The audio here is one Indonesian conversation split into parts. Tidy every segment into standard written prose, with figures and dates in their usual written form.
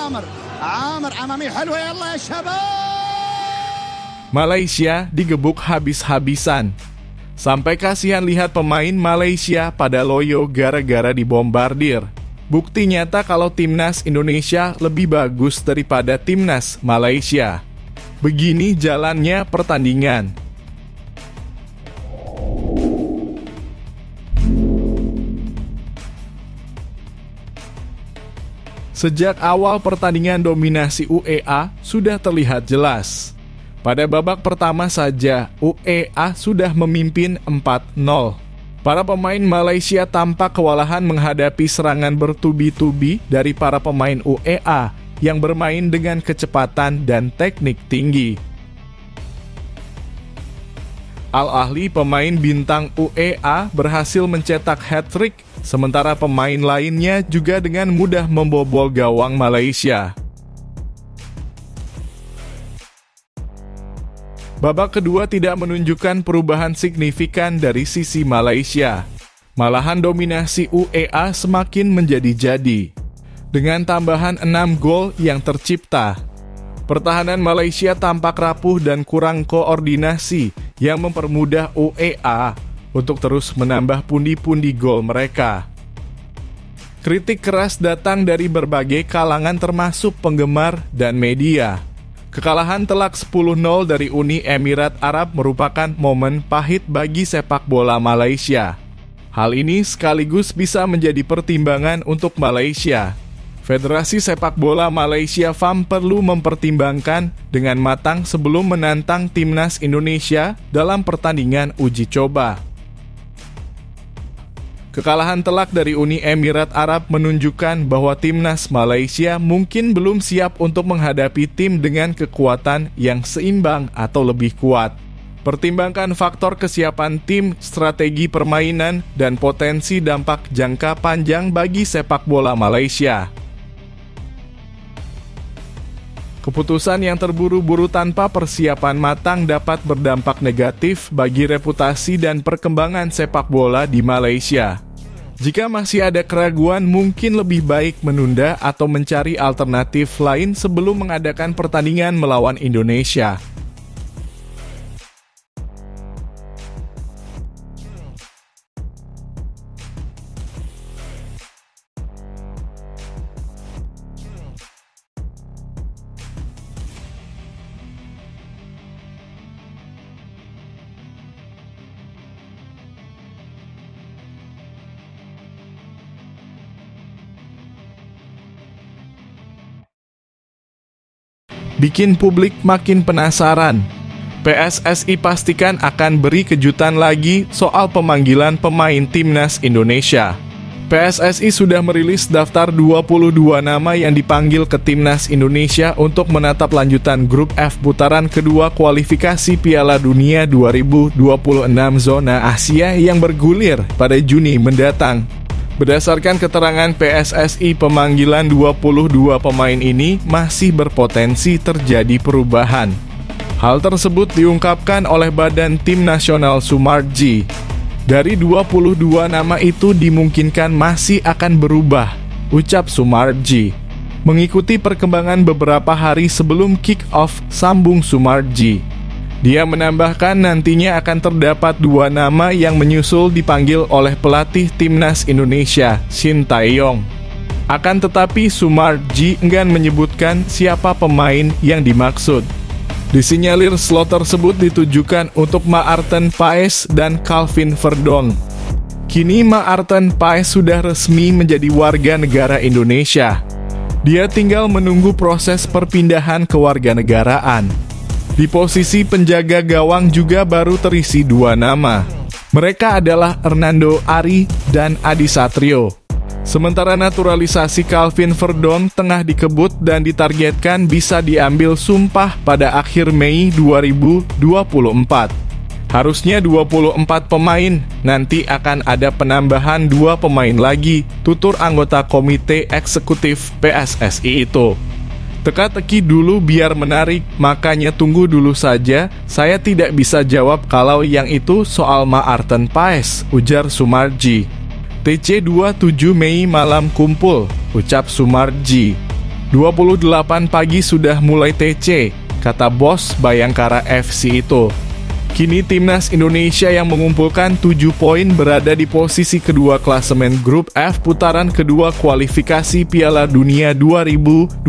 عامر أمامي حلوة يلا يا شباب. Malaysia digebuk habis-habisan. Sampai kasihan lihat pemain Malaysia pada loyo gara-gara dibombardir. Bukti nyata kalau timnas Indonesia lebih bagus daripada timnas Malaysia. Begini jalannya pertandingan. Sejak awal pertandingan dominasi UEA sudah terlihat jelas. Pada babak pertama saja, UEA sudah memimpin 4-0. Para pemain Malaysia tampak kewalahan menghadapi serangan bertubi-tubi dari para pemain UEA yang bermain dengan kecepatan dan teknik tinggi. Al-Ahli, pemain bintang UEA, berhasil mencetak hat-trick, sementara pemain lainnya juga dengan mudah membobol gawang Malaysia. Babak kedua tidak menunjukkan perubahan signifikan dari sisi Malaysia. Malahan dominasi UEA semakin menjadi-jadi. Dengan tambahan 6 gol yang tercipta, pertahanan Malaysia tampak rapuh dan kurang koordinasi yang mempermudah UEA untuk terus menambah pundi-pundi gol mereka. Kritik keras datang dari berbagai kalangan termasuk penggemar dan media. Kekalahan telak 10-0 dari Uni Emirat Arab merupakan momen pahit bagi sepak bola Malaysia. Hal ini sekaligus bisa menjadi pertimbangan untuk Malaysia. Federasi Sepak Bola Malaysia FAM perlu mempertimbangkan dengan matang sebelum menantang timnas Indonesia dalam pertandingan uji coba. Kekalahan telak dari Uni Emirat Arab menunjukkan bahwa timnas Malaysia mungkin belum siap untuk menghadapi tim dengan kekuatan yang seimbang atau lebih kuat. Pertimbangkan faktor kesiapan tim, strategi permainan, dan potensi dampak jangka panjang bagi sepak bola Malaysia. Keputusan yang terburu-buru tanpa persiapan matang dapat berdampak negatif bagi reputasi dan perkembangan sepak bola di Malaysia. Jika masih ada keraguan, mungkin lebih baik menunda atau mencari alternatif lain sebelum mengadakan pertandingan melawan Indonesia. Bikin publik makin penasaran. PSSI pastikan akan beri kejutan lagi soal pemanggilan pemain timnas Indonesia. PSSI sudah merilis daftar 22 nama yang dipanggil ke timnas Indonesia untuk menatap lanjutan grup F putaran kedua kualifikasi Piala Dunia 2026 zona Asia yang bergulir pada Juni mendatang. Berdasarkan keterangan PSSI, pemanggilan 22 pemain ini masih berpotensi terjadi perubahan. Hal tersebut diungkapkan oleh Badan Tim Nasional Sumarji. Dari 22 nama itu dimungkinkan masih akan berubah, ucap Sumarji. Mengikuti perkembangan beberapa hari sebelum kick-off, sambung Sumarji. Dia menambahkan nantinya akan terdapat 2 nama yang menyusul dipanggil oleh pelatih timnas Indonesia, Shin Tae-yong. Akan tetapi Sumarji enggan menyebutkan siapa pemain yang dimaksud. Disinyalir slot tersebut ditujukan untuk Maarten Paes dan Calvin Verdonk. Kini Maarten Paes sudah resmi menjadi warga negara Indonesia. Dia tinggal menunggu proses perpindahan kewarganegaraan. Di posisi penjaga gawang juga baru terisi 2 nama. Mereka adalah Hernando Ari dan Adi Satrio. Sementara naturalisasi Calvin Verdonk tengah dikebut dan ditargetkan bisa diambil sumpah pada akhir Mei 2024. Harusnya 24 pemain, nanti akan ada penambahan 2 pemain lagi, tutur anggota komite eksekutif PSSI itu. Teka-teki dulu biar menarik, makanya tunggu dulu saja. Saya tidak bisa jawab kalau yang itu soal Maarten Paes, ujar Sumarji. TC 27 Mei malam kumpul, ucap Sumarji. 28 pagi sudah mulai TC, kata bos Bayangkara FC itu. Kini timnas Indonesia yang mengumpulkan 7 poin berada di posisi kedua klasemen grup F putaran kedua kualifikasi Piala Dunia 2026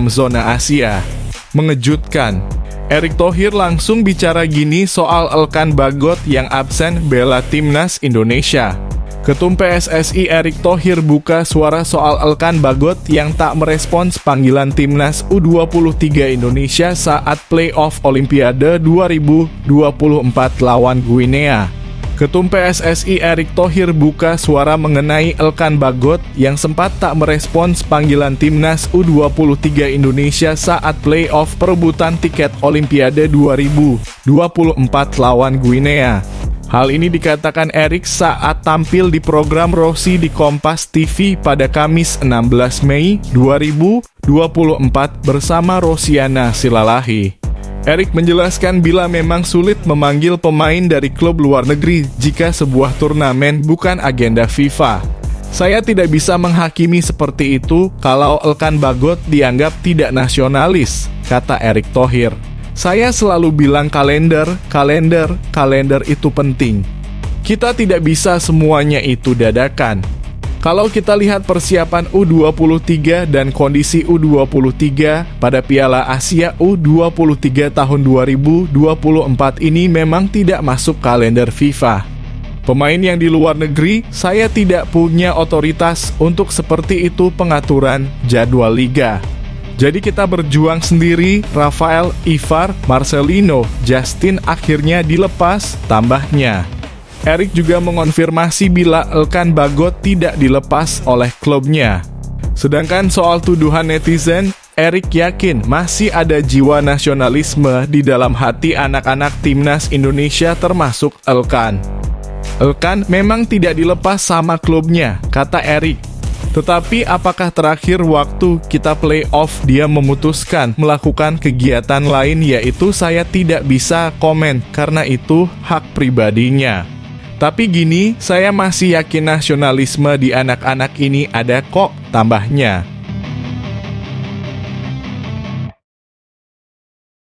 zona Asia. Mengejutkan, Erick Thohir langsung bicara gini soal Elkan Bagot yang absen bela timnas Indonesia. Ketum PSSI Erick Thohir buka suara soal Elkan Bagot yang tak merespons panggilan timnas U23 Indonesia saat playoff Olimpiade 2024 lawan Guinea. Ketum PSSI Erick Thohir buka suara mengenai Elkan Bagot yang sempat tak merespons panggilan timnas U23 Indonesia saat playoff perebutan tiket Olimpiade 2024 lawan Guinea. Hal ini dikatakan Erick saat tampil di program Rossi di Kompas TV pada Kamis 16 Mei 2024 bersama Rosiana Silalahi. Erick menjelaskan bila memang sulit memanggil pemain dari klub luar negeri jika sebuah turnamen bukan agenda FIFA. Saya tidak bisa menghakimi seperti itu kalau Elkan Bagot dianggap tidak nasionalis, kata Erick Thohir. Saya selalu bilang kalender itu penting. Kita tidak bisa semuanya itu dadakan. Kalau kita lihat persiapan U23 dan kondisi U23 pada Piala Asia U23 tahun 2024 ini memang tidak masuk kalender FIFA. Pemain yang di luar negeri, saya tidak punya otoritas untuk seperti itu pengaturan jadwal liga. Jadi kita berjuang sendiri, Rafael, Ivar, Marcelino, Justin akhirnya dilepas, tambahnya. Erick juga mengonfirmasi bila Elkan Bagot tidak dilepas oleh klubnya. Sedangkan soal tuduhan netizen, Erick yakin masih ada jiwa nasionalisme di dalam hati anak-anak timnas Indonesia termasuk Elkan. Elkan memang tidak dilepas sama klubnya, kata Erick. Tetapi apakah terakhir waktu kita playoff dia memutuskan melakukan kegiatan lain, yaitu saya tidak bisa komen karena itu hak pribadinya. Tapi gini, saya masih yakin nasionalisme di anak-anak ini ada kok, tambahnya.